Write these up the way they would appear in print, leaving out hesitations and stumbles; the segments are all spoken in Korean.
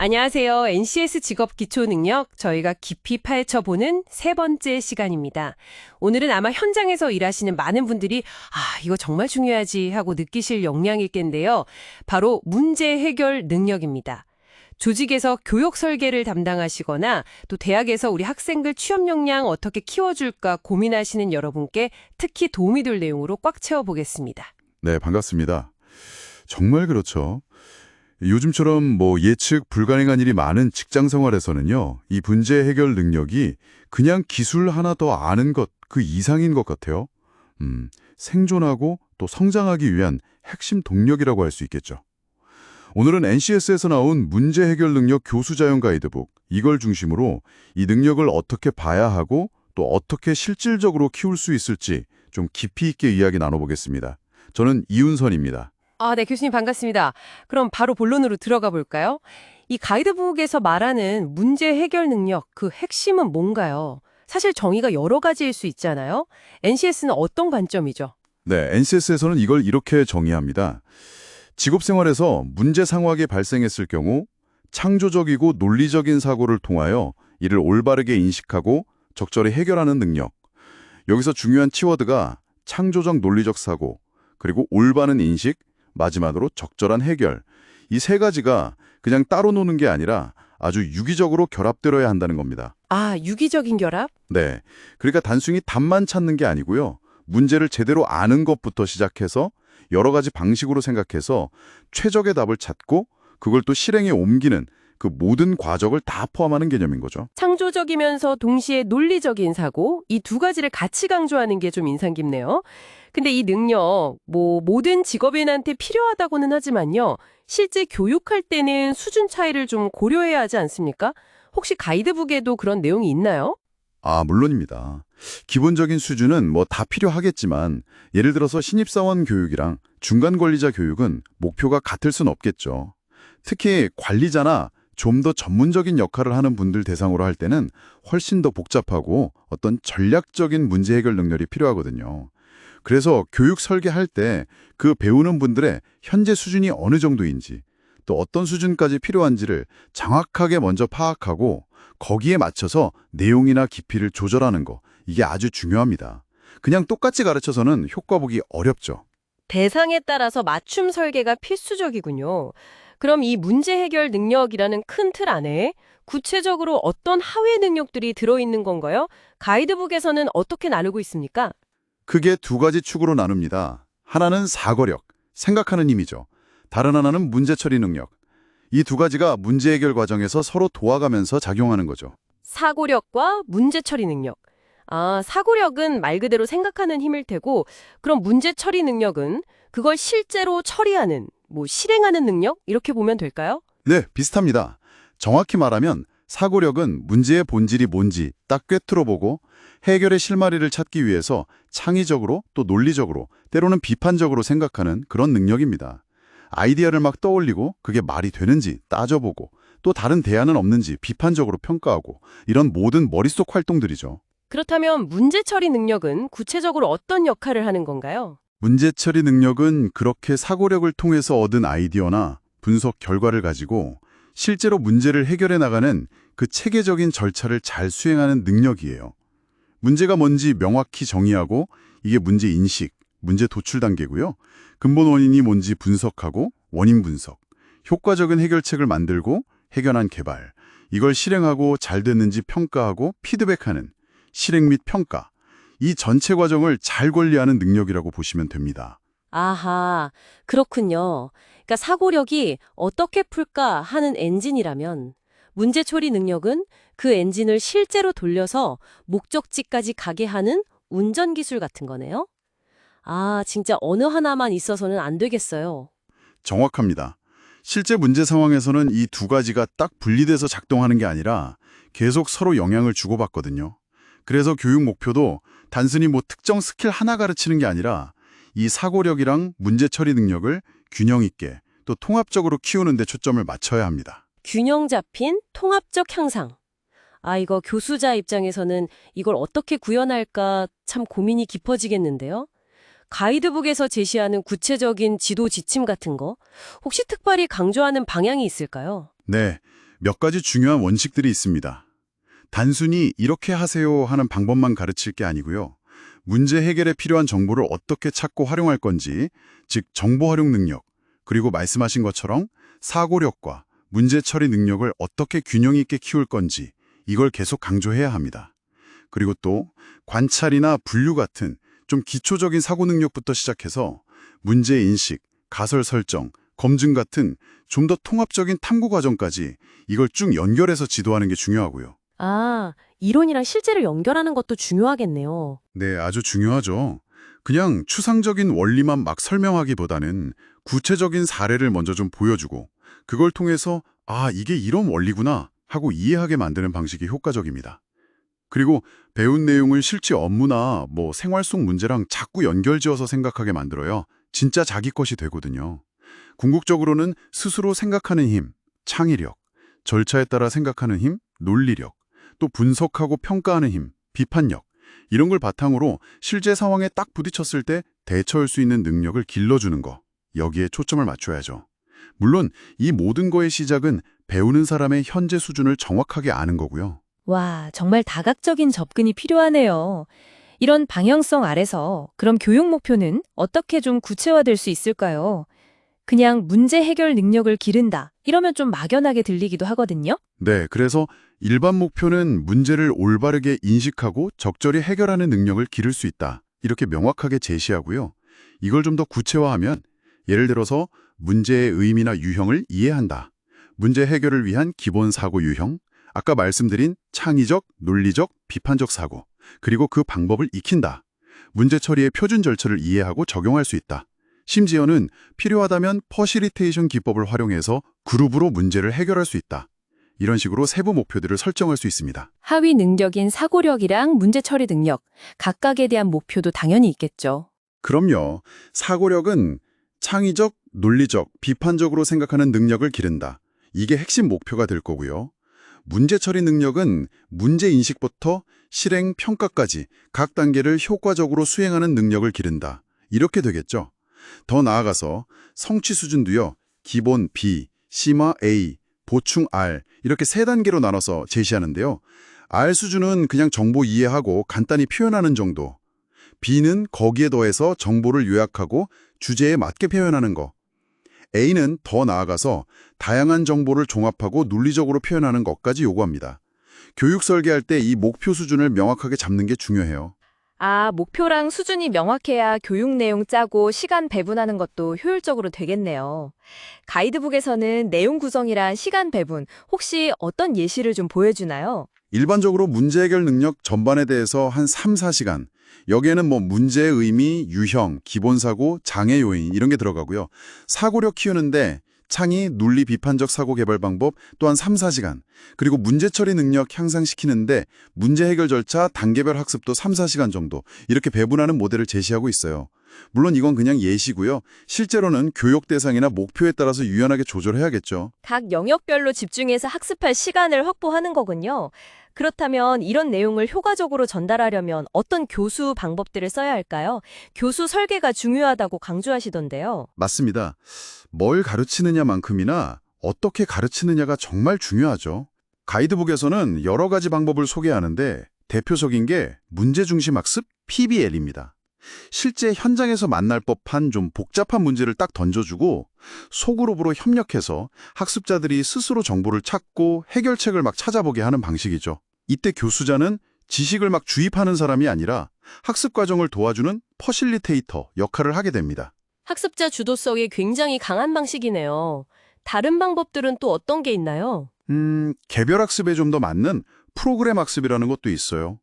안녕하세요. NCS 직업 기초 능력 저희가 깊이 파헤쳐보는 세 번째 시간입니다. 오늘은 아마 현장에서 일하시는 많은 분들이 이거 정말 중요하지 하고 느끼실 역량일 텐데요. 바로 문제 해결 능력입니다. 조직에서 교육 설계를 담당하시거나 또 대학에서 우리 학생들 취업 역량 어떻게 키워줄까 고민하시는 여러분께 특히 도움이 될 내용으로 꽉 채워보겠습니다. 네, 반갑습니다. 정말 그렇죠. 요즘처럼 예측 불가능한 일이 많은 직장 생활에서는요, 이 문제 해결 능력이 그냥 기술 하나 더 아는 것, 그 이상인 것 같아요. 생존하고 또 성장하기 위한 핵심 동력이라고 할 수 있겠죠. 오늘은 NCS에서 나온 문제 해결 능력 교수자용 가이드북, 이걸 중심으로 이 능력을 어떻게 봐야 하고 또 어떻게 실질적으로 키울 수 있을지 좀 깊이 있게 이야기 나눠보겠습니다. 저는 이윤선입니다. 네, 교수님 반갑습니다. 그럼 바로 본론으로 들어가 볼까요? 이 가이드북에서 말하는 문제 해결 능력, 그 핵심은 뭔가요? 사실 정의가 여러 가지일 수 있잖아요. NCS는 어떤 관점이죠? 네, NCS에서는 이걸 이렇게 정의합니다. 직업 생활에서 문제 상황이 발생했을 경우 창조적이고 논리적인 사고를 통하여 이를 올바르게 인식하고 적절히 해결하는 능력. 여기서 중요한 키워드가 창조적 논리적 사고, 그리고 올바른 인식, 마지막으로 적절한 해결. 이 세 가지가 그냥 따로 노는 게 아니라 아주 유기적으로 결합되어야 한다는 겁니다. 유기적인 결합? 네, 그러니까 단순히 답만 찾는 게 아니고요. 문제를 제대로 아는 것부터 시작해서 여러 가지 방식으로 생각해서 최적의 답을 찾고 그걸 또 실행에 옮기는 그 모든 과정을 다 포함하는 개념인 거죠. 창조적이면서 동시에 논리적인 사고, 이 두 가지를 같이 강조하는 게 좀 인상 깊네요. 근데 이 능력, 모든 직업인한테 필요하다고는 하지만요. 실제 교육할 때는 수준 차이를 좀 고려해야 하지 않습니까? 혹시 가이드북에도 그런 내용이 있나요? 물론입니다. 기본적인 수준은 다 필요하겠지만 예를 들어서 신입사원 교육이랑 중간 관리자 교육은 목표가 같을 순 없겠죠. 특히 관리자나 좀 더 전문적인 역할을 하는 분들 대상으로 할 때는 훨씬 더 복잡하고 어떤 전략적인 문제 해결 능력이 필요하거든요. 그래서 교육 설계할 때 그 배우는 분들의 현재 수준이 어느 정도인지 또 어떤 수준까지 필요한지를 정확하게 먼저 파악하고 거기에 맞춰서 내용이나 깊이를 조절하는 거, 이게 아주 중요합니다. 그냥 똑같이 가르쳐서는 효과 보기 어렵죠. 대상에 따라서 맞춤 설계가 필수적이군요. 그럼 이 문제 해결 능력이라는 큰 틀 안에 구체적으로 어떤 하위 능력들이 들어있는 건가요? 가이드북에서는 어떻게 나누고 있습니까? 크게 두 가지 축으로 나눕니다. 하나는 사고력, 생각하는 힘이죠. 다른 하나는 문제 처리 능력. 이 두 가지가 문제 해결 과정에서 서로 도와가면서 작용하는 거죠. 사고력과 문제 처리 능력. 사고력은 말 그대로 생각하는 힘일 테고, 그럼 문제 처리 능력은 그걸 실제로 처리하는, 실행하는 능력? 이렇게 보면 될까요? 네, 비슷합니다. 정확히 말하면 사고력은 문제의 본질이 뭔지 딱 꿰뚫어보고 해결의 실마리를 찾기 위해서 창의적으로 또 논리적으로 때로는 비판적으로 생각하는 그런 능력입니다. 아이디어를 막 떠올리고 그게 말이 되는지 따져보고 또 다른 대안은 없는지 비판적으로 평가하고 이런 모든 머릿속 활동들이죠. 그렇다면 문제 처리 능력은 구체적으로 어떤 역할을 하는 건가요? 문제 처리 능력은 그렇게 사고력을 통해서 얻은 아이디어나 분석 결과를 가지고 실제로 문제를 해결해 나가는 그 체계적인 절차를 잘 수행하는 능력이에요. 문제가 뭔지 명확히 정의하고 이게 문제 인식, 문제 도출 단계고요. 근본 원인이 뭔지 분석하고 원인 분석, 효과적인 해결책을 만들고 해결안 개발, 이걸 실행하고 잘 됐는지 평가하고 피드백하는 실행 및 평가, 이 전체 과정을 잘 관리하는 능력이라고 보시면 됩니다. 아하, 그렇군요. 그러니까 사고력이 어떻게 풀까 하는 엔진이라면 문제 처리 능력은 그 엔진을 실제로 돌려서 목적지까지 가게 하는 운전 기술 같은 거네요. 진짜 어느 하나만 있어서는 안 되겠어요. 정확합니다. 실제 문제 상황에서는 이 두 가지가 딱 분리돼서 작동하는 게 아니라 계속 서로 영향을 주고받거든요. 그래서 교육 목표도 단순히 특정 스킬 하나 가르치는 게 아니라 이 사고력이랑 문제 처리 능력을 균형 있게 또 통합적으로 키우는 데 초점을 맞춰야 합니다. 균형 잡힌 통합적 향상. 이거 교수자 입장에서는 이걸 어떻게 구현할까 참 고민이 깊어지겠는데요. 가이드북에서 제시하는 구체적인 지도 지침 같은 거 혹시 특별히 강조하는 방향이 있을까요? 네, 몇 가지 중요한 원칙들이 있습니다. 단순히 이렇게 하세요 하는 방법만 가르칠 게 아니고요. 문제 해결에 필요한 정보를 어떻게 찾고 활용할 건지, 즉 정보 활용 능력, 그리고 말씀하신 것처럼 사고력과 문제 처리 능력을 어떻게 균형 있게 키울 건지 이걸 계속 강조해야 합니다. 그리고 또 관찰이나 분류 같은 좀 기초적인 사고 능력부터 시작해서 문제 인식, 가설 설정, 검증 같은 좀 더 통합적인 탐구 과정까지 이걸 쭉 연결해서 지도하는 게 중요하고요. 아, 이론이랑 실제를 연결하는 것도 중요하겠네요. 네, 아주 중요하죠. 그냥 추상적인 원리만 막 설명하기보다는 구체적인 사례를 먼저 좀 보여주고 그걸 통해서 아, 이게 이런 원리구나 하고 이해하게 만드는 방식이 효과적입니다. 그리고 배운 내용을 실제 업무나 생활 속 문제랑 자꾸 연결지어서 생각하게 만들어요. 진짜 자기 것이 되거든요. 궁극적으로는 스스로 생각하는 힘, 창의력, 절차에 따라 생각하는 힘, 논리력, 또 분석하고 평가하는 힘, 비판력, 이런 걸 바탕으로 실제 상황에 딱 부딪혔을 때 대처할 수 있는 능력을 길러주는 거, 여기에 초점을 맞춰야죠. 물론 이 모든 거의 시작은 배우는 사람의 현재 수준을 정확하게 아는 거고요. 와, 정말 다각적인 접근이 필요하네요. 이런 방향성 아래서 그럼 교육 목표는 어떻게 좀 구체화될 수 있을까요? 그냥 문제 해결 능력을 기른다. 이러면 좀 막연하게 들리기도 하거든요. 네, 그래서 일반 목표는 문제를 올바르게 인식하고 적절히 해결하는 능력을 기를 수 있다. 이렇게 명확하게 제시하고요. 이걸 좀 더 구체화하면 예를 들어서 문제의 의미나 유형을 이해한다. 문제 해결을 위한 기본 사고 유형, 아까 말씀드린 창의적, 논리적, 비판적 사고, 그리고 그 방법을 익힌다. 문제 처리의 표준 절차를 이해하고 적용할 수 있다. 심지어는 필요하다면 퍼시리테이션 기법을 활용해서 그룹으로 문제를 해결할 수 있다. 이런 식으로 세부 목표들을 설정할 수 있습니다. 하위 능력인 사고력이랑 문제 처리 능력, 각각에 대한 목표도 당연히 있겠죠. 그럼요. 사고력은 창의적, 논리적, 비판적으로 생각하는 능력을 기른다. 이게 핵심 목표가 될 거고요. 문제 처리 능력은 문제 인식부터 실행, 평가까지 각 단계를 효과적으로 수행하는 능력을 기른다. 이렇게 되겠죠. 더 나아가서 성취 수준도요. 기본 B, 심화 A, 보충 R 이렇게 세 단계로 나눠서 제시하는데요. R 수준은 그냥 정보 이해하고 간단히 표현하는 정도. B는 거기에 더해서 정보를 요약하고 주제에 맞게 표현하는 거. A는 더 나아가서 다양한 정보를 종합하고 논리적으로 표현하는 것까지 요구합니다. 교육 설계할 때 이 목표 수준을 명확하게 잡는 게 중요해요. 아, 목표랑 수준이 명확해야 교육 내용 짜고 시간 배분하는 것도 효율적으로 되겠네요. 가이드북에서는 내용 구성이란 시간 배분, 혹시 어떤 예시를 좀 보여주나요? 일반적으로 문제 해결 능력 전반에 대해서 한 3, 4시간. 여기에는 문제의 의미, 유형, 기본사고, 장애 요인 이런 게 들어가고요. 사고력 키우는데 창의, 논리 비판적 사고 개발 방법 또한 3, 4시간. 그리고 문제 처리 능력 향상시키는데 문제 해결 절차, 단계별 학습도 3, 4시간 정도. 이렇게 배분하는 모델을 제시하고 있어요. 물론 이건 그냥 예시고요. 실제로는 교육 대상이나 목표에 따라서 유연하게 조절해야겠죠. 각 영역별로 집중해서 학습할 시간을 확보하는 거군요. 그렇다면 이런 내용을 효과적으로 전달하려면 어떤 교수 방법들을 써야 할까요? 교수 설계가 중요하다고 강조하시던데요. 맞습니다. 뭘 가르치느냐만큼이나 어떻게 가르치느냐가 정말 중요하죠. 가이드북에서는 여러 가지 방법을 소개하는데 대표적인 게 문제중심 학습 PBL입니다. 실제 현장에서 만날 법한 좀 복잡한 문제를 딱 던져주고 소그룹으로 협력해서 학습자들이 스스로 정보를 찾고 해결책을 막 찾아보게 하는 방식이죠. 이때 교수자는 지식을 막 주입하는 사람이 아니라 학습 과정을 도와주는 퍼실리테이터 역할을 하게 됩니다. 학습자 주도성이 굉장히 강한 방식이네요. 다른 방법들은 또 어떤 게 있나요? 개별 학습에 좀 더 맞는 프로그램 학습이라는 것도 있어요.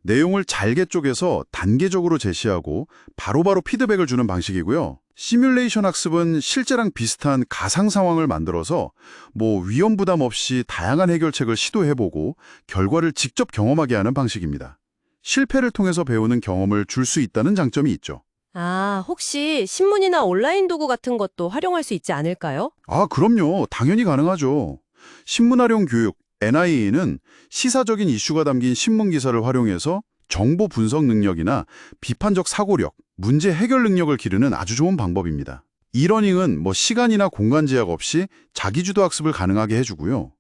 내용을 잘게 쪼개서 단계적으로 제시하고 바로바로 피드백을 주는 방식이고요. 시뮬레이션 학습은 실제랑 비슷한 가상 상황을 만들어서 위험 부담 없이 다양한 해결책을 시도해보고 결과를 직접 경험하게 하는 방식입니다. 실패를 통해서 배우는 경험을 줄 수 있다는 장점이 있죠. 아, 혹시 신문이나 온라인 도구 같은 것도 활용할 수 있지 않을까요? 아, 그럼요. 당연히 가능하죠. 신문활용 교육, NIA는 시사적인 이슈가 담긴 신문 기사를 활용해서 정보 분석 능력이나 비판적 사고력, 문제 해결 능력을 기르는 아주 좋은 방법입니다. 이러닝은 시간이나 공간 제약 없이 자기주도 학습을 가능하게 해주고요.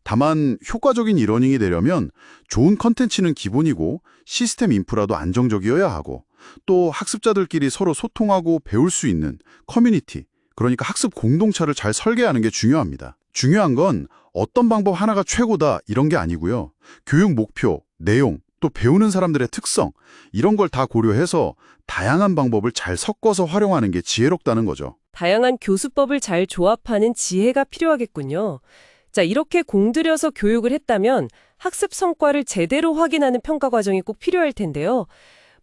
다만 효과적인 이러닝이 되려면 좋은 컨텐츠는 기본이고 시스템 인프라도 안정적이어야 하고 또 학습자들끼리 서로 소통하고 배울 수 있는 커뮤니티, 그러니까 학습 공동체를 잘 설계하는 게 중요합니다. 중요한 건 어떤 방법 하나가 최고다 이런 게 아니고요. 교육 목표, 내용, 또 배우는 사람들의 특성 이런 걸 다 고려해서 다양한 방법을 잘 섞어서 활용하는 게 지혜롭다는 거죠. 다양한 교수법을 잘 조합하는 지혜가 필요하겠군요. 자, 이렇게 공들여서 교육을 했다면 학습 성과를 제대로 확인하는 평가 과정이 꼭 필요할 텐데요.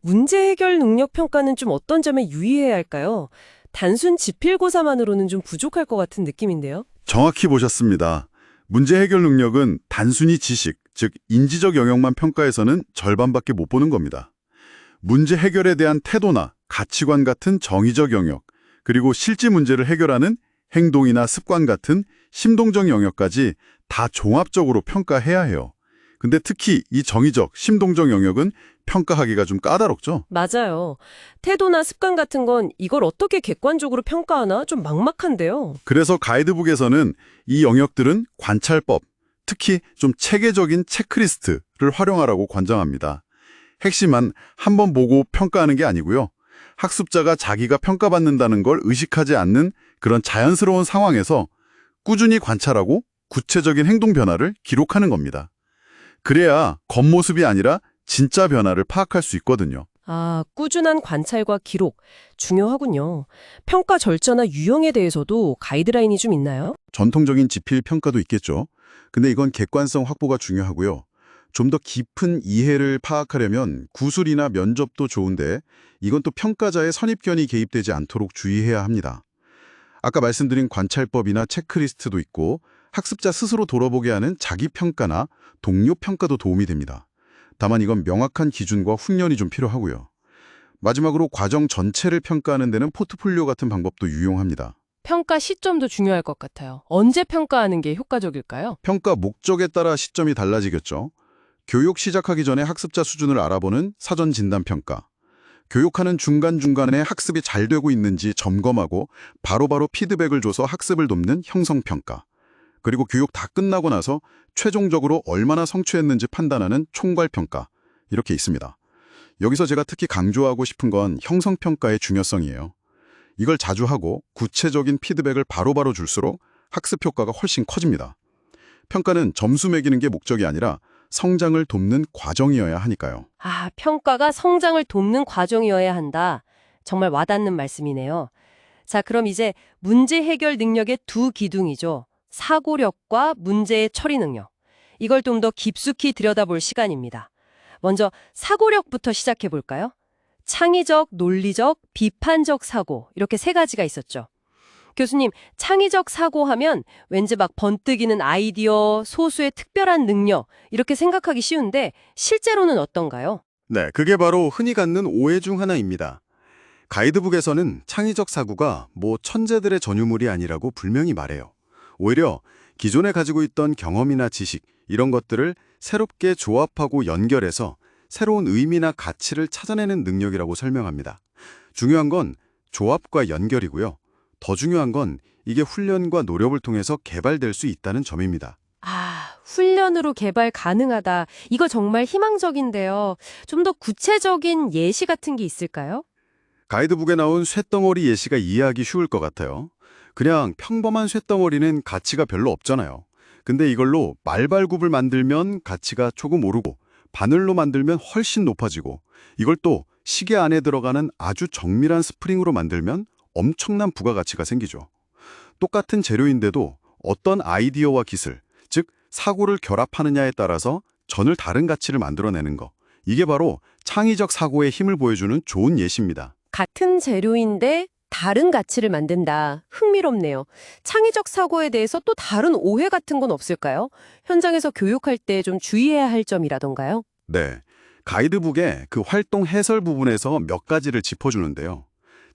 문제 해결 능력 평가는 좀 어떤 점에 유의해야 할까요? 단순 지필고사만으로는 좀 부족할 것 같은 느낌인데요. 정확히 보셨습니다. 문제 해결 능력은 단순히 지식, 즉 인지적 영역만 평가해서는 절반밖에 못 보는 겁니다. 문제 해결에 대한 태도나 가치관 같은 정의적 영역, 그리고 실제 문제를 해결하는 행동이나 습관 같은 심동적 영역까지 다 종합적으로 평가해야 해요. 근데 특히 이 정의적, 심동적 영역은 평가하기가 좀 까다롭죠? 맞아요. 태도나 습관 같은 건 이걸 어떻게 객관적으로 평가하나 좀 막막한데요. 그래서 가이드북에서는 이 영역들은 관찰법, 특히 좀 체계적인 체크리스트를 활용하라고 권장합니다. 핵심만 한번 보고 평가하는 게 아니고요. 학습자가 자기가 평가받는다는 걸 의식하지 않는 그런 자연스러운 상황에서 꾸준히 관찰하고 구체적인 행동 변화를 기록하는 겁니다. 그래야 겉모습이 아니라 진짜 변화를 파악할 수 있거든요. 아, 꾸준한 관찰과 기록, 중요하군요. 평가 절차나 유형에 대해서도 가이드라인이 좀 있나요? 전통적인 지필 평가도 있겠죠. 근데 이건 객관성 확보가 중요하고요. 좀 더 깊은 이해를 파악하려면 구술이나 면접도 좋은데 이건 또 평가자의 선입견이 개입되지 않도록 주의해야 합니다. 아까 말씀드린 관찰법이나 체크리스트도 있고 학습자 스스로 돌아보게 하는 자기평가나 동료평가도 도움이 됩니다. 다만 이건 명확한 기준과 훈련이 좀 필요하고요. 마지막으로 과정 전체를 평가하는 데는 포트폴리오 같은 방법도 유용합니다. 평가 시점도 중요할 것 같아요. 언제 평가하는 게 효과적일까요? 평가 목적에 따라 시점이 달라지겠죠. 교육 시작하기 전에 학습자 수준을 알아보는 사전 진단 평가. 교육하는 중간중간에 학습이 잘 되고 있는지 점검하고 바로바로 피드백을 줘서 학습을 돕는 형성평가. 그리고 교육 다 끝나고 나서 최종적으로 얼마나 성취했는지 판단하는 총괄평가. 이렇게 있습니다. 여기서 제가 특히 강조하고 싶은 건 형성평가의 중요성이에요. 이걸 자주 하고 구체적인 피드백을 바로바로 줄수록 학습 효과가 훨씬 커집니다. 평가는 점수 매기는 게 목적이 아니라 성장을 돕는 과정이어야 하니까요. 아, 평가가 성장을 돕는 과정이어야 한다. 정말 와닿는 말씀이네요. 자, 그럼 이제 문제 해결 능력의 두 기둥이죠. 사고력과 문제의 처리 능력. 이걸 좀 더 깊숙이 들여다볼 시간입니다. 먼저 사고력부터 시작해 볼까요? 창의적, 논리적, 비판적 사고 이렇게 세 가지가 있었죠. 교수님, 창의적 사고하면 왠지 막 번뜩이는 아이디어, 소수의 특별한 능력 이렇게 생각하기 쉬운데 실제로는 어떤가요? 네, 그게 바로 흔히 갖는 오해 중 하나입니다. 가이드북에서는 창의적 사고가 뭐 천재들의 전유물이 아니라고 분명히 말해요. 오히려 기존에 가지고 있던 경험이나 지식, 이런 것들을 새롭게 조합하고 연결해서 새로운 의미나 가치를 찾아내는 능력이라고 설명합니다. 중요한 건 조합과 연결이고요. 더 중요한 건 이게 훈련과 노력을 통해서 개발될 수 있다는 점입니다. 아, 훈련으로 개발 가능하다. 이거 정말 희망적인데요. 좀 더 구체적인 예시 같은 게 있을까요? 가이드북에 나온 쇳덩어리 예시가 이해하기 쉬울 것 같아요. 그냥 평범한 쇳덩어리는 가치가 별로 없잖아요. 근데 이걸로 말발굽을 만들면 가치가 조금 오르고 바늘로 만들면 훨씬 높아지고 이걸 또 시계 안에 들어가는 아주 정밀한 스프링으로 만들면 엄청난 부가가치가 생기죠. 똑같은 재료인데도 어떤 아이디어와 기술, 즉 사고를 결합하느냐에 따라서 전혀 다른 가치를 만들어내는 거. 이게 바로 창의적 사고의 힘을 보여주는 좋은 예시입니다. 같은 재료인데 다른 가치를 만든다. 흥미롭네요. 창의적 사고에 대해서 또 다른 오해 같은 건 없을까요? 현장에서 교육할 때 좀 주의해야 할 점이라던가요? 네, 가이드북의 그 활동 해설 부분에서 몇 가지를 짚어주는데요.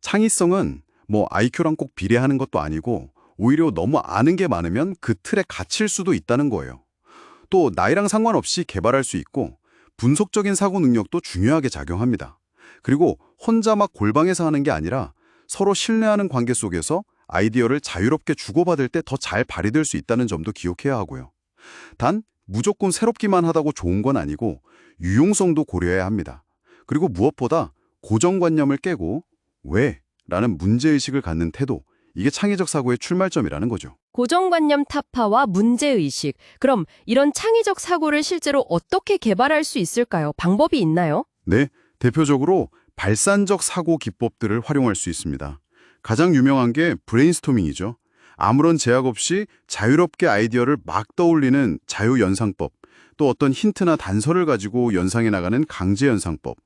창의성은 뭐 IQ랑 꼭 비례하는 것도 아니고 오히려 너무 아는 게 많으면 그 틀에 갇힐 수도 있다는 거예요. 또 나이랑 상관없이 개발할 수 있고 분석적인 사고 능력도 중요하게 작용합니다. 그리고 혼자 막 골방에서 하는 게 아니라 서로 신뢰하는 관계 속에서 아이디어를 자유롭게 주고받을 때 더 잘 발휘될 수 있다는 점도 기억해야 하고요. 단 무조건 새롭기만 하다고 좋은 건 아니고 유용성도 고려해야 합니다. 그리고 무엇보다 고정관념을 깨고 왜? 라는 문제의식을 갖는 태도, 이게 창의적 사고의 출발점이라는 거죠. 고정관념 타파와 문제의식. 그럼 이런 창의적 사고를 실제로 어떻게 개발할 수 있을까요? 방법이 있나요? 네, 대표적으로 발산적 사고 기법들을 활용할 수 있습니다. 가장 유명한 게 브레인스토밍이죠. 아무런 제약 없이 자유롭게 아이디어를 막 떠올리는 자유연상법, 또 어떤 힌트나 단서를 가지고 연상해 나가는 강제연상법,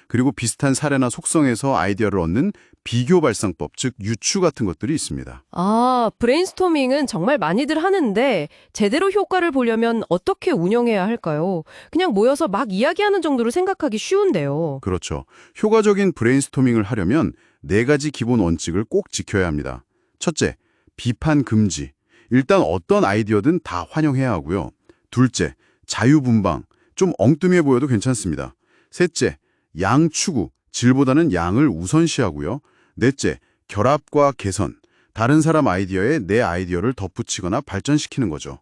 그리고 비슷한 사례나 속성에서 아이디어를 얻는 비교 발상법, 즉 유추 같은 것들이 있습니다. 아, 브레인스토밍은 정말 많이들 하는데 제대로 효과를 보려면 어떻게 운영해야 할까요? 그냥 모여서 막 이야기하는 정도로 생각하기 쉬운데요. 그렇죠. 효과적인 브레인스토밍을 하려면 4가지 기본 원칙을 꼭 지켜야 합니다. 첫째, 비판 금지. 일단 어떤 아이디어든 다 환영해야 하고요. 둘째, 자유분방. 좀 엉뚱해 보여도 괜찮습니다. 셋째, 양 추구. 질보다는 양을 우선시하고요. 넷째, 결합과 개선. 다른 사람 아이디어에 내 아이디어를 덧붙이거나 발전시키는 거죠.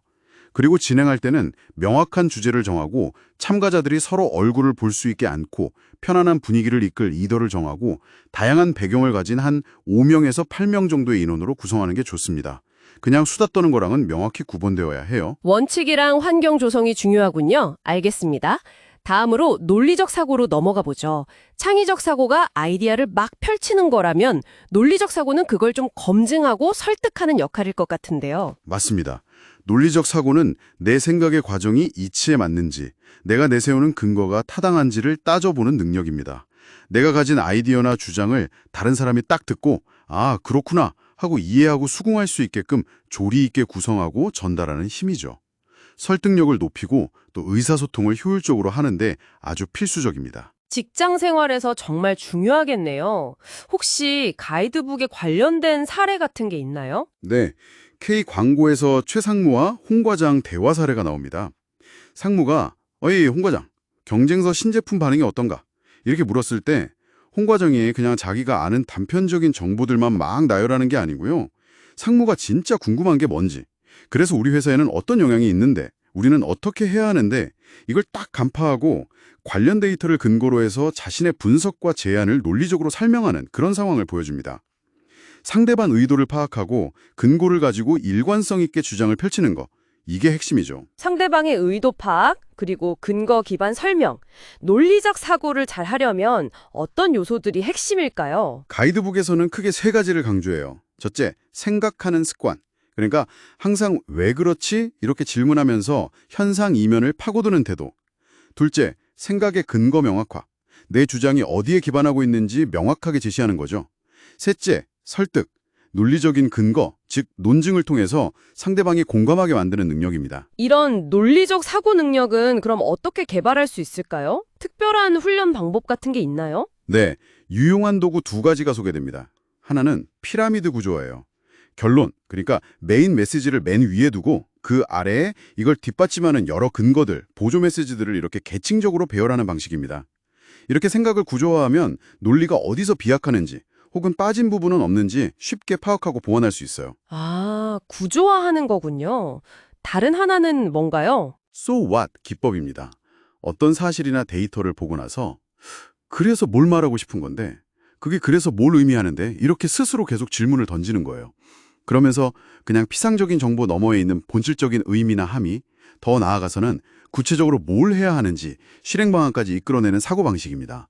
그리고 진행할 때는 명확한 주제를 정하고 참가자들이 서로 얼굴을 볼 수 있게 앉고 편안한 분위기를 이끌 리더를 정하고 다양한 배경을 가진 한 5명에서 8명 정도의 인원으로 구성하는 게 좋습니다. 그냥 수다 떠는 거랑은 명확히 구분되어야 해요. 원칙이랑 환경 조성이 중요하군요. 알겠습니다. 다음으로 논리적 사고로 넘어가 보죠. 창의적 사고가 아이디어를 막 펼치는 거라면 논리적 사고는 그걸 좀 검증하고 설득하는 역할일 것 같은데요. 맞습니다. 논리적 사고는 내 생각의 과정이 이치에 맞는지, 내가 내세우는 근거가 타당한지를 따져보는 능력입니다. 내가 가진 아이디어나 주장을 다른 사람이 딱 듣고 아, 그렇구나 하고 이해하고 수긍할 수 있게끔 조리 있게 구성하고 전달하는 힘이죠. 설득력을 높이고 또 의사소통을 효율적으로 하는데 아주 필수적입니다. 직장 생활에서 정말 중요하겠네요. 혹시 가이드북에 관련된 사례 같은 게 있나요? 네, K광고에서 최상무와 홍 과장 대화 사례가 나옵니다. 상무가 어이 홍 과장, 경쟁서 신제품 반응이 어떤가? 이렇게 물었을 때 홍 과장이 그냥 자기가 아는 단편적인 정보들만 막 나열하는 게 아니고요. 상무가 진짜 궁금한 게 뭔지, 그래서 우리 회사에는 어떤 영향이 있는데, 우리는 어떻게 해야 하는데 이걸 딱 간파하고 관련 데이터를 근거로 해서 자신의 분석과 제안을 논리적으로 설명하는 그런 상황을 보여줍니다. 상대방 의도를 파악하고 근거를 가지고 일관성 있게 주장을 펼치는 거, 이게 핵심이죠. 상대방의 의도 파악, 그리고 근거 기반 설명, 논리적 사고를 잘 하려면 어떤 요소들이 핵심일까요? 가이드북에서는 크게 3가지를 강조해요. 첫째, 생각하는 습관. 그러니까 항상 왜 그렇지? 이렇게 질문하면서 현상 이면을 파고드는 태도. 둘째, 생각의 근거 명확화. 내 주장이 어디에 기반하고 있는지 명확하게 제시하는 거죠. 셋째, 설득. 논리적인 근거, 즉 논증을 통해서 상대방이 공감하게 만드는 능력입니다. 이런 논리적 사고 능력은 그럼 어떻게 개발할 수 있을까요? 특별한 훈련 방법 같은 게 있나요? 네, 유용한 도구 2가지가 소개됩니다. 하나는 피라미드 구조예요. 결론, 그러니까 메인 메시지를 맨 위에 두고 그 아래에 이걸 뒷받침하는 여러 근거들, 보조 메시지들을 이렇게 계층적으로 배열하는 방식입니다. 이렇게 생각을 구조화하면 논리가 어디서 비약하는지 혹은 빠진 부분은 없는지 쉽게 파악하고 보완할 수 있어요. 아, 구조화하는 거군요. 다른 하나는 뭔가요? So what 기법입니다. 어떤 사실이나 데이터를 보고 나서 그래서 뭘 말하고 싶은 건데, 그게 그래서 뭘 의미하는데, 이렇게 스스로 계속 질문을 던지는 거예요. 그러면서 그냥 피상적인 정보 너머에 있는 본질적인 의미나 함의, 더 나아가서는 구체적으로 뭘 해야 하는지 실행 방안까지 이끌어내는 사고방식입니다.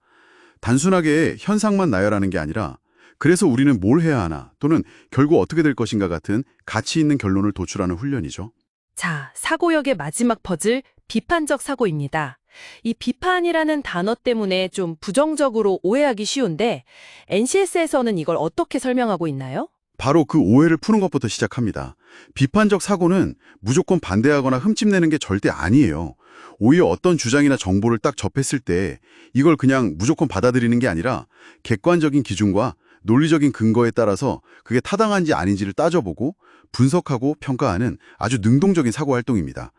단순하게 현상만 나열하는 게 아니라 그래서 우리는 뭘 해야 하나 또는 결국 어떻게 될 것인가 같은 가치 있는 결론을 도출하는 훈련이죠. 자, 사고역의 마지막 퍼즐, 비판적 사고입니다. 이 비판이라는 단어 때문에 좀 부정적으로 오해하기 쉬운데 NCS에서는 이걸 어떻게 설명하고 있나요? 바로 그 오해를 푸는 것부터 시작합니다. 비판적 사고는 무조건 반대하거나 흠집내는 게 절대 아니에요. 오히려 어떤 주장이나 정보를 딱 접했을 때 이걸 그냥 무조건 받아들이는 게 아니라 객관적인 기준과 논리적인 근거에 따라서 그게 타당한지 아닌지를 따져보고 분석하고 평가하는 아주 능동적인 사고 활동입니다.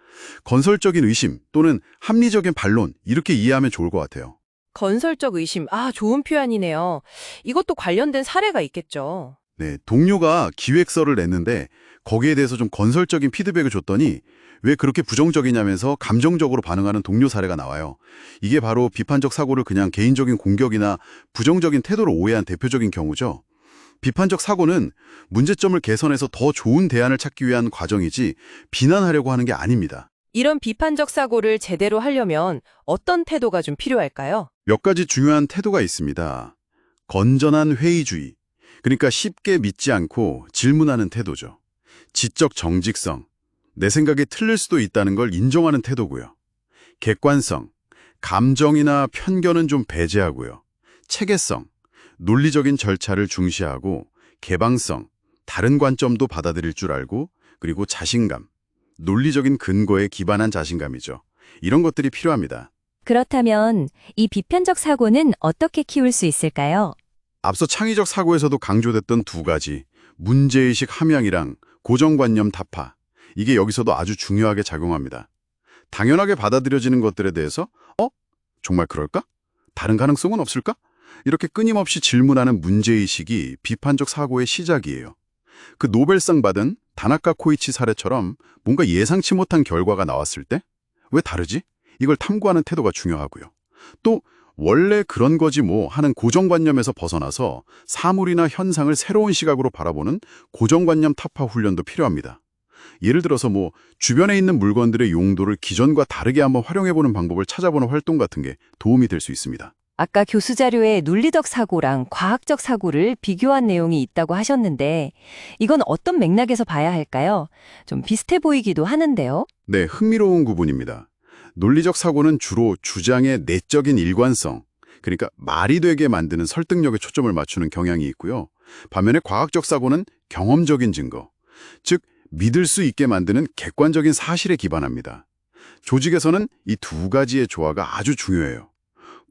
건설적인 의심 또는 합리적인 반론, 이렇게 이해하면 좋을 것 같아요. 건설적 의심, 좋은 표현이네요. 이것도 관련된 사례가 있겠죠. 네, 동료가 기획서를 냈는데 거기에 대해서 좀 건설적인 피드백을 줬더니 왜 그렇게 부정적이냐면서 감정적으로 반응하는 동료 사례가 나와요. 이게 바로 비판적 사고를 그냥 개인적인 공격이나 부정적인 태도로 오해한 대표적인 경우죠. 비판적 사고는 문제점을 개선해서 더 좋은 대안을 찾기 위한 과정이지 비난하려고 하는 게 아닙니다. 이런 비판적 사고를 제대로 하려면 어떤 태도가 좀 필요할까요? 몇 가지 중요한 태도가 있습니다. 건전한 회의주의, 그러니까 쉽게 믿지 않고 질문하는 태도죠. 지적 정직성, 내 생각이 틀릴 수도 있다는 걸 인정하는 태도고요. 객관성, 감정이나 편견은 좀 배제하고요. 체계성, 논리적인 절차를 중시하고 개방성, 다른 관점도 받아들일 줄 알고 그리고 자신감, 논리적인 근거에 기반한 자신감이죠. 이런 것들이 필요합니다. 그렇다면 이 비판적 사고는 어떻게 키울 수 있을까요? 앞서 창의적 사고에서도 강조됐던 두 가지, 문제의식 함양이랑 고정관념 타파, 이게 여기서도 아주 중요하게 작용합니다. 당연하게 받아들여지는 것들에 대해서 정말 그럴까? 다른 가능성은 없을까? 이렇게 끊임없이 질문하는 문제의식이 비판적 사고의 시작이에요. 그 노벨상 받은 다나카 코이치 사례처럼 뭔가 예상치 못한 결과가 나왔을 때 왜 다르지? 이걸 탐구하는 태도가 중요하고요. 또 원래 그런 거지 뭐 하는 고정관념에서 벗어나서 사물이나 현상을 새로운 시각으로 바라보는 고정관념 타파 훈련도 필요합니다. 예를 들어서 주변에 있는 물건들의 용도를 기존과 다르게 한번 활용해보는 방법을 찾아보는 활동 같은 게 도움이 될 수 있습니다. 아까 교수 자료에 논리적 사고랑 과학적 사고를 비교한 내용이 있다고 하셨는데 이건 어떤 맥락에서 봐야 할까요? 좀 비슷해 보이기도 하는데요. 네, 흥미로운 구분입니다. 논리적 사고는 주로 주장의 내적인 일관성, 그러니까 말이 되게 만드는 설득력에 초점을 맞추는 경향이 있고요. 반면에 과학적 사고는 경험적인 증거, 즉 믿을 수 있게 만드는 객관적인 사실에 기반합니다. 조직에서는 이 두 가지의 조화가 아주 중요해요.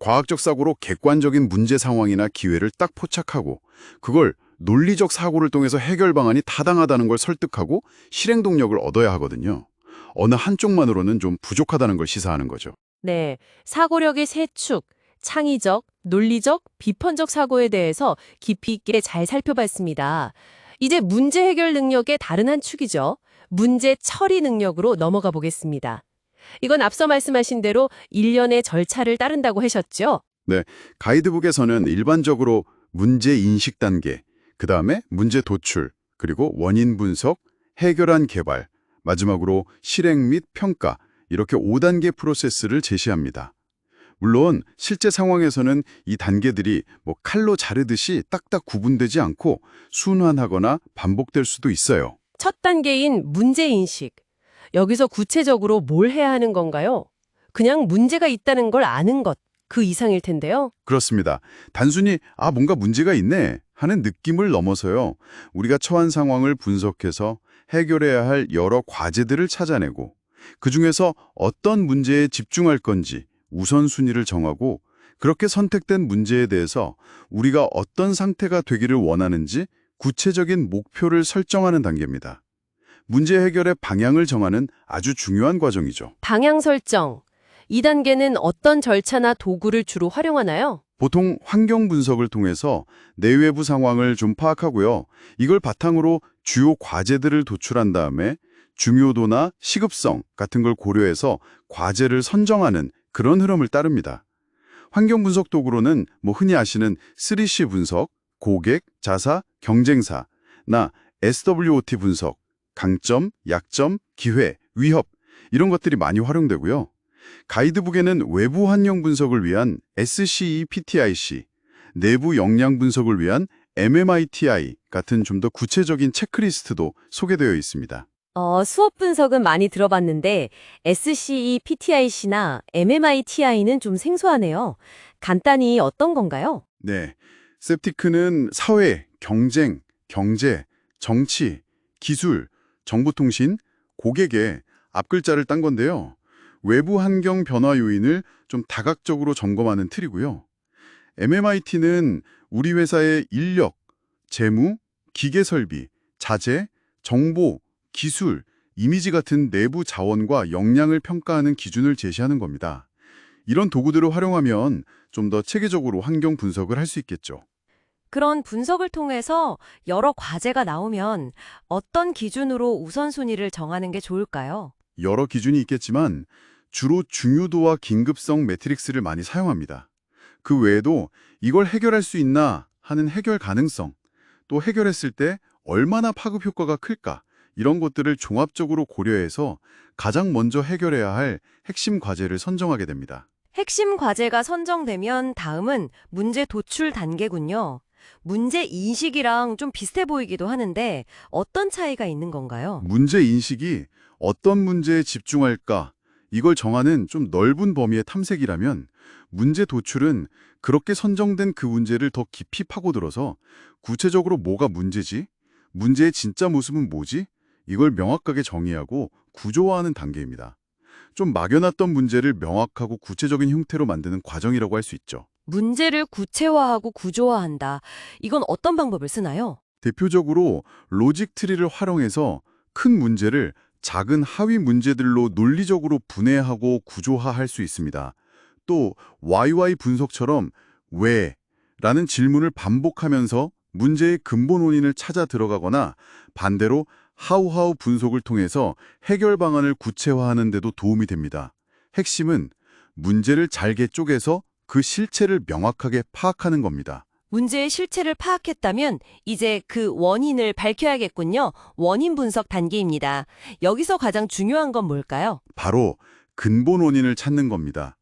과학적 사고로 객관적인 문제 상황이나 기회를 딱 포착하고 그걸 논리적 사고를 통해서 해결 방안이 타당하다는 걸 설득하고 실행 동력을 얻어야 하거든요. 어느 한쪽만으로는 좀 부족하다는 걸 시사하는 거죠. 네, 사고력의 세 축, 창의적, 논리적, 비판적 사고에 대해서 깊이 있게 잘 살펴봤습니다. 이제 문제 해결 능력의 다른 한 축이죠. 문제 처리 능력으로 넘어가 보겠습니다. 이건 앞서 말씀하신 대로 일련의 절차를 따른다고 하셨죠? 네, 가이드북에서는 일반적으로 문제 인식 단계, 그 다음에 문제 도출, 그리고 원인 분석, 해결안 개발, 마지막으로 실행 및 평가, 이렇게 5단계 프로세스를 제시합니다. 물론 실제 상황에서는 이 단계들이 칼로 자르듯이 딱딱 구분되지 않고 순환하거나 반복될 수도 있어요. 첫 단계인 문제인식. 여기서 구체적으로 뭘 해야 하는 건가요? 그냥 문제가 있다는 걸 아는 것, 그 이상일 텐데요. 그렇습니다. 단순히 뭔가 문제가 있네 하는 느낌을 넘어서요. 우리가 처한 상황을 분석해서 해결해야 할 여러 과제들을 찾아내고 그중에서 어떤 문제에 집중할 건지 우선순위를 정하고 그렇게 선택된 문제에 대해서 우리가 어떤 상태가 되기를 원하는지 구체적인 목표를 설정하는 단계입니다. 문제 해결의 방향을 정하는 아주 중요한 과정이죠. 방향 설정. 이 단계는 어떤 절차나 도구를 주로 활용하나요? 보통 환경 분석을 통해서 내외부 상황을 좀 파악하고요. 이걸 바탕으로 주요 과제들을 도출한 다음에 중요도나 시급성 같은 걸 고려해서 과제를 선정하는 그런 흐름을 따릅니다. 환경 분석 도구로는 흔히 아시는 3C 분석, 고객, 자사, 경쟁사, SWOT 분석, 강점, 약점, 기회, 위협 이런 것들이 많이 활용되고요. 가이드북에는 외부 환경 분석을 위한 SCE-PTIC, 내부 역량 분석을 위한 MMITI 같은 좀 더 구체적인 체크리스트도 소개되어 있습니다. 수업 분석은 많이 들어봤는데 SCE-PTIC나 MMITI는 좀 생소하네요. 간단히 어떤 건가요? 네, 셉티크는 사회, 경쟁, 경제, 정치, 기술, 정보통신, 고객의 앞글자를 딴 건데요. 외부 환경 변화 요인을 좀 다각적으로 점검하는 틀이고요. MMIT는 우리 회사의 인력, 재무, 기계 설비, 자재, 정보, 기술, 이미지 같은 내부 자원과 역량을 평가하는 기준을 제시하는 겁니다. 이런 도구들을 활용하면 좀 더 체계적으로 환경 분석을 할 수 있겠죠. 그런 분석을 통해서 여러 과제가 나오면 어떤 기준으로 우선순위를 정하는 게 좋을까요? 여러 기준이 있겠지만 주로 중요도와 긴급성 매트릭스를 많이 사용합니다. 그 외에도 이걸 해결할 수 있나 하는 해결 가능성, 또 해결했을 때 얼마나 파급 효과가 클까 이런 것들을 종합적으로 고려해서 가장 먼저 해결해야 할 핵심 과제를 선정하게 됩니다. 핵심 과제가 선정되면 다음은 문제 도출 단계군요. 문제 인식이랑 좀 비슷해 보이기도 하는데 어떤 차이가 있는 건가요? 문제 인식이 어떤 문제에 집중할까 이걸 정하는 좀 넓은 범위의 탐색이라면 문제 도출은 그렇게 선정된 그 문제를 더 깊이 파고들어서 구체적으로 뭐가 문제지? 문제의 진짜 모습은 뭐지? 이걸 명확하게 정의하고 구조화하는 단계입니다. 좀 막연했던 문제를 명확하고 구체적인 형태로 만드는 과정이라고 할 수 있죠. 문제를 구체화하고 구조화한다. 이건 어떤 방법을 쓰나요? 대표적으로 로직 트리를 활용해서 큰 문제를 작은 하위 문제들로 논리적으로 분해하고 구조화할 수 있습니다. 또 YY 분석처럼 왜? 라는 질문을 반복하면서 문제의 근본 원인을 찾아 들어가거나 반대로 하우하우 분석을 통해서 해결 방안을 구체화하는 데도 도움이 됩니다. 핵심은 문제를 잘게 쪼개서 그 실체를 명확하게 파악하는 겁니다. 문제의 실체를 파악했다면 이제 그 원인을 밝혀야겠군요. 원인 분석 단계입니다. 여기서 가장 중요한 건 뭘까요? 바로 근본 원인을 찾는 겁니다.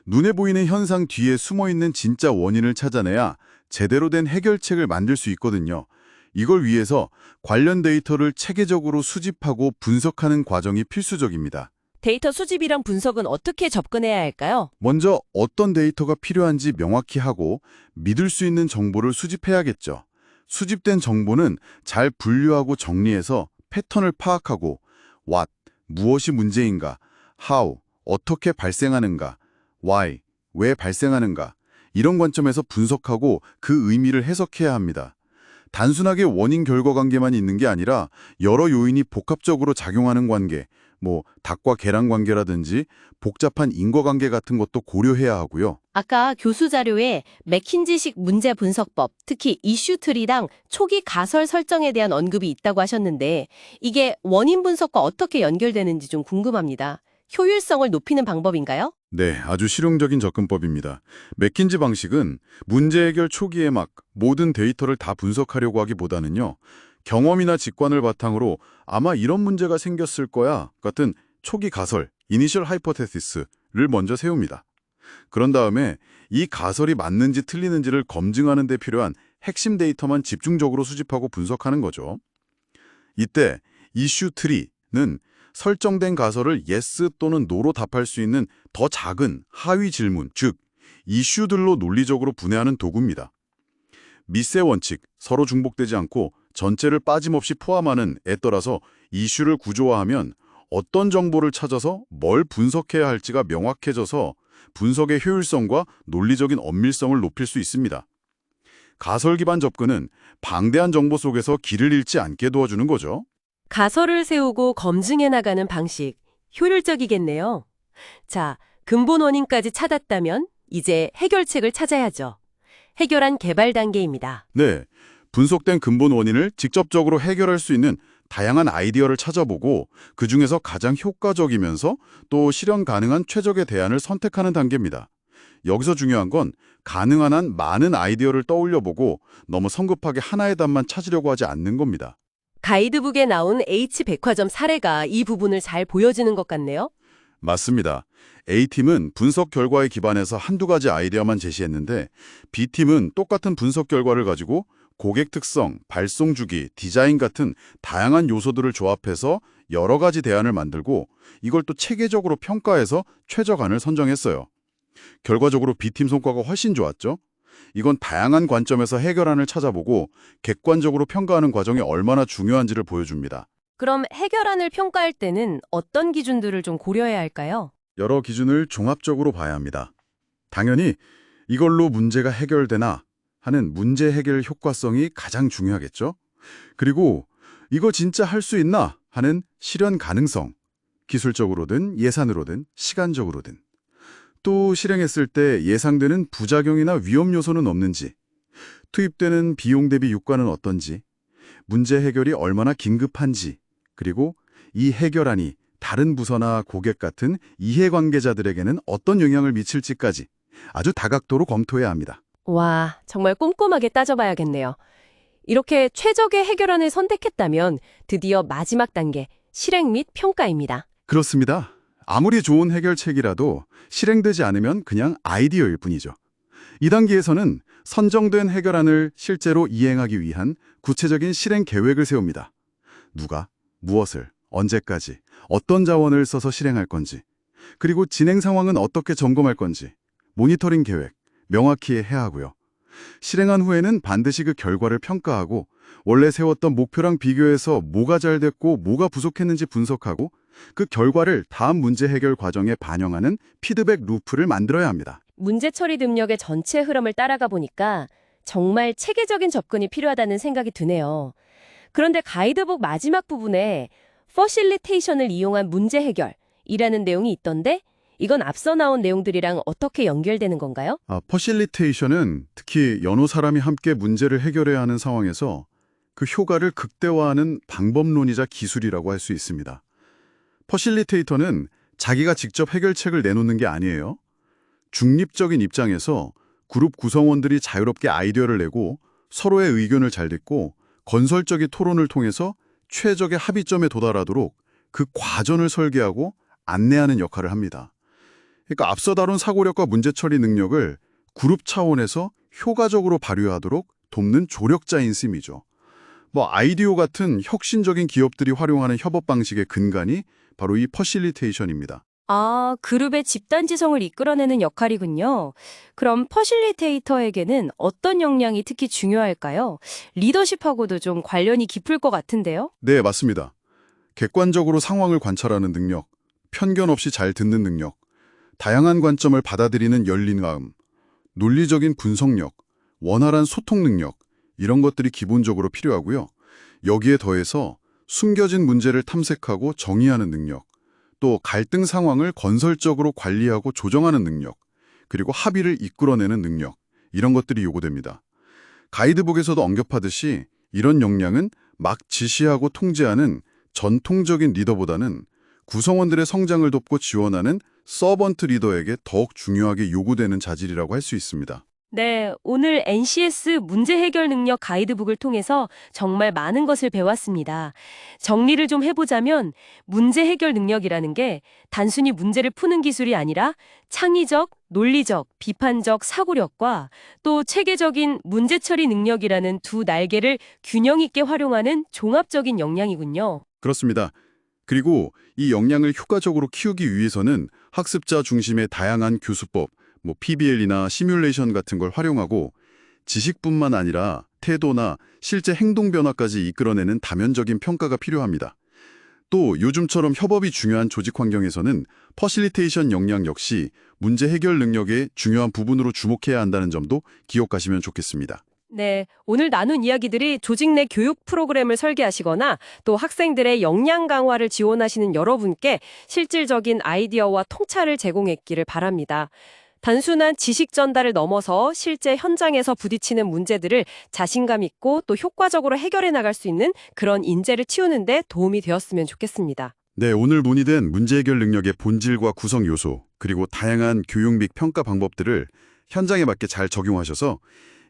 눈에 보이는 현상 뒤에 숨어있는 진짜 원인을 찾아내야 제대로 된 해결책을 만들 수 있거든요. 이걸 위해서 관련 데이터를 체계적으로 수집하고 분석하는 과정이 필수적입니다. 데이터 수집이랑 분석은 어떻게 접근해야 할까요? 먼저 어떤 데이터가 필요한지 명확히 하고 믿을 수 있는 정보를 수집해야겠죠. 수집된 정보는 잘 분류하고 정리해서 패턴을 파악하고 what, 무엇이 문제인가, how, 어떻게 발생하는가, why, 왜 발생하는가 이런 관점에서 분석하고 그 의미를 해석해야 합니다. 단순하게 원인 결과 관계만 있는 게 아니라 여러 요인이 복합적으로 작용하는 관계, 닭과 계란 관계라든지 복잡한 인과관계 같은 것도 고려해야 하고요. 아까 교수 자료에 맥킨지식 문제 분석법, 특히 이슈 트리랑 초기 가설 설정에 대한 언급이 있다고 하셨는데 이게 원인 분석과 어떻게 연결되는지 좀 궁금합니다. 효율성을 높이는 방법인가요? 네, 아주 실용적인 접근법입니다. 맥킨지 방식은 문제 해결 초기에 막 모든 데이터를 다 분석하려고 하기보다는요. 경험이나 직관을 바탕으로 아마 이런 문제가 생겼을 거야 같은 초기 가설, 이니셜 하이포테시스를 먼저 세웁니다. 그런 다음에 이 가설이 맞는지 틀리는지를 검증하는 데 필요한 핵심 데이터만 집중적으로 수집하고 분석하는 거죠. 이때 이슈 트리는 설정된 가설을 yes 또는 no로 답할 수 있는 더 작은 하위 질문, 즉 이슈들로 논리적으로 분해하는 도구입니다. 미세 원칙, 서로 중복되지 않고 전체를 빠짐없이 포함하는 에 따라서 이슈를 구조화하면 어떤 정보를 찾아서 뭘 분석해야 할지가 명확해져서 분석의 효율성과 논리적인 엄밀성을 높일 수 있습니다. 가설 기반 접근은 방대한 정보 속에서 길을 잃지 않게 도와주는 거죠. 가설을 세우고 검증해 나가는 방식, 효율적이겠네요. 자, 근본 원인까지 찾았다면 이제 해결책을 찾아야죠. 해결한 개발 단계입니다. 네, 분석된 근본 원인을 직접적으로 해결할 수 있는 다양한 아이디어를 찾아보고 그중에서 가장 효과적이면서 또 실현 가능한 최적의 대안을 선택하는 단계입니다. 여기서 중요한 건 가능한 한 많은 아이디어를 떠올려보고 너무 성급하게 하나의 답만 찾으려고 하지 않는 겁니다. 가이드북에 나온 H백화점 사례가 이 부분을 잘 보여주는 것 같네요. 맞습니다. A팀은 분석 결과에 기반해서 한두 가지 아이디어만 제시했는데 B팀은 똑같은 분석 결과를 가지고 고객 특성, 발송 주기, 디자인 같은 다양한 요소들을 조합해서 여러 가지 대안을 만들고 이걸 또 체계적으로 평가해서 최적안을 선정했어요. 결과적으로 B팀 성과가 훨씬 좋았죠? 이건 다양한 관점에서 해결안을 찾아보고 객관적으로 평가하는 과정이 얼마나 중요한지를 보여줍니다. 그럼 해결안을 평가할 때는 어떤 기준들을 좀 고려해야 할까요? 여러 기준을 종합적으로 봐야 합니다. 당연히 이걸로 문제가 해결되나 하는 문제 해결 효과성이 가장 중요하겠죠. 그리고 이거 진짜 할 수 있나 하는 실현 가능성, 기술적으로든 예산으로든 시간적으로든. 또 실행했을 때 예상되는 부작용이나 위험 요소는 없는지, 투입되는 비용 대비 유가는 어떤지, 문제 해결이 얼마나 긴급한지, 그리고 이 해결안이 다른 부서나 고객 같은 이해관계자들에게는 어떤 영향을 미칠지까지 아주 다각도로 검토해야 합니다. 와, 정말 꼼꼼하게 따져봐야겠네요. 이렇게 최적의 해결안을 선택했다면 드디어 마지막 단계, 실행 및 평가입니다. 그렇습니다. 아무리 좋은 해결책이라도 실행되지 않으면 그냥 아이디어일 뿐이죠. 이 단계에서는 선정된 해결안을 실제로 이행하기 위한 구체적인 실행 계획을 세웁니다. 누가, 무엇을, 언제까지, 어떤 자원을 써서 실행할 건지, 그리고 진행 상황은 어떻게 점검할 건지, 모니터링 계획, 명확히 해야 하고요. 실행한 후에는 반드시 그 결과를 평가하고 원래 세웠던 목표랑 비교해서 뭐가 잘 됐고 뭐가 부족했는지 분석하고 그 결과를 다음 문제 해결 과정에 반영하는 피드백 루프를 만들어야 합니다. 문제 처리 능력의 전체 흐름을 따라가 보니까 정말 체계적인 접근이 필요하다는 생각이 드네요. 그런데 가이드북 마지막 부분에 퍼실리테이션을 이용한 문제 해결이라는 내용이 있던데 이건 앞서 나온 내용들이랑 어떻게 연결되는 건가요? 퍼실리테이션은 특히 여러 사람이 함께 문제를 해결해야 하는 상황에서 그 효과를 극대화하는 방법론이자 기술이라고 할 수 있습니다. 퍼실리테이터는 자기가 직접 해결책을 내놓는 게 아니에요. 중립적인 입장에서 그룹 구성원들이 자유롭게 아이디어를 내고 서로의 의견을 잘 듣고 건설적인 토론을 통해서 최적의 합의점에 도달하도록 그 과정을 설계하고 안내하는 역할을 합니다. 그러니까 앞서 다룬 사고력과 문제 처리 능력을 그룹 차원에서 효과적으로 발휘하도록 돕는 조력자인 셈이죠. 아이디오 같은 혁신적인 기업들이 활용하는 협업 방식의 근간이 바로 이 퍼실리테이션입니다. 아, 그룹의 집단지성을 이끌어내는 역할이군요. 그럼 퍼실리테이터에게는 어떤 역량이 특히 중요할까요? 리더십하고도 좀 관련이 깊을 것 같은데요? 네, 맞습니다. 객관적으로 상황을 관찰하는 능력, 편견 없이 잘 듣는 능력, 다양한 관점을 받아들이는 열린 마음, 논리적인 분석력, 원활한 소통 능력, 이런 것들이 기본적으로 필요하고요. 여기에 더해서 숨겨진 문제를 탐색하고 정의하는 능력, 또 갈등 상황을 건설적으로 관리하고 조정하는 능력, 그리고 합의를 이끌어내는 능력, 이런 것들이 요구됩니다. 가이드북에서도 언급하듯이 이런 역량은 막 지시하고 통제하는 전통적인 리더보다는 구성원들의 성장을 돕고 지원하는 서번트 리더에게 더욱 중요하게 요구되는 자질이라고 할 수 있습니다. 네, 오늘 NCS 문제 해결 능력 가이드북을 통해서 정말 많은 것을 배웠습니다. 정리를 좀 해보자면 문제 해결 능력이라는 게 단순히 문제를 푸는 기술이 아니라 창의적, 논리적, 비판적 사고력과 또 체계적인 문제 처리 능력이라는 두 날개를 균형 있게 활용하는 종합적인 역량이군요. 그렇습니다. 그리고 이 역량을 효과적으로 키우기 위해서는 학습자 중심의 다양한 교수법, PBL이나 시뮬레이션 같은 걸 활용하고 지식뿐만 아니라 태도나 실제 행동 변화까지 이끌어내는 다면적인 평가가 필요합니다. 또 요즘처럼 협업이 중요한 조직 환경에서는 퍼실리테이션 역량 역시 문제 해결 능력의 중요한 부분으로 주목해야 한다는 점도 기억하시면 좋겠습니다. 네, 오늘 나눈 이야기들이 조직 내 교육 프로그램을 설계하시거나 또 학생들의 역량 강화를 지원하시는 여러분께 실질적인 아이디어와 통찰을 제공했기를 바랍니다. 단순한 지식 전달을 넘어서 실제 현장에서 부딪히는 문제들을 자신감 있고 또 효과적으로 해결해 나갈 수 있는 그런 인재를 키우는 데 도움이 되었으면 좋겠습니다. 네, 오늘 논의된 문제 해결 능력의 본질과 구성 요소, 그리고 다양한 교육 및 평가 방법들을 현장에 맞게 잘 적용하셔서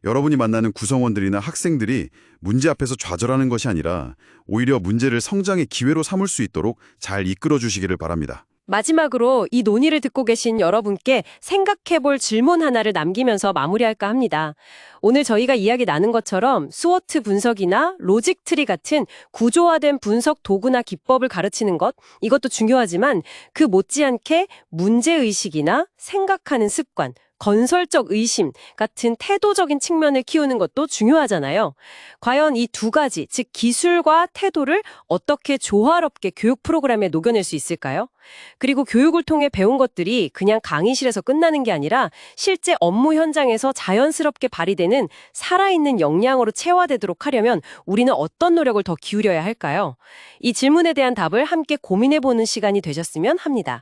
여러분이 만나는 구성원들이나 학생들이 문제 앞에서 좌절하는 것이 아니라 오히려 문제를 성장의 기회로 삼을 수 있도록 잘 이끌어 주시기를 바랍니다. 마지막으로 이 논의를 듣고 계신 여러분께 생각해볼 질문 하나를 남기면서 마무리할까 합니다. 오늘 저희가 이야기 나눈 것처럼 스워트 분석이나 로직 트리 같은 구조화된 분석 도구나 기법을 가르치는 것, 이것도 중요하지만 그 못지않게 문제의식이나 생각하는 습관, 건설적 의심 같은 태도적인 측면을 키우는 것도 중요하잖아요. 과연 이 두 가지, 즉 기술과 태도를 어떻게 조화롭게 교육 프로그램에 녹여낼 수 있을까요? 그리고 교육을 통해 배운 것들이 그냥 강의실에서 끝나는 게 아니라 실제 업무 현장에서 자연스럽게 발휘되는 살아있는 역량으로 체화되도록 하려면 우리는 어떤 노력을 더 기울여야 할까요? 이 질문에 대한 답을 함께 고민해보는 시간이 되셨으면 합니다.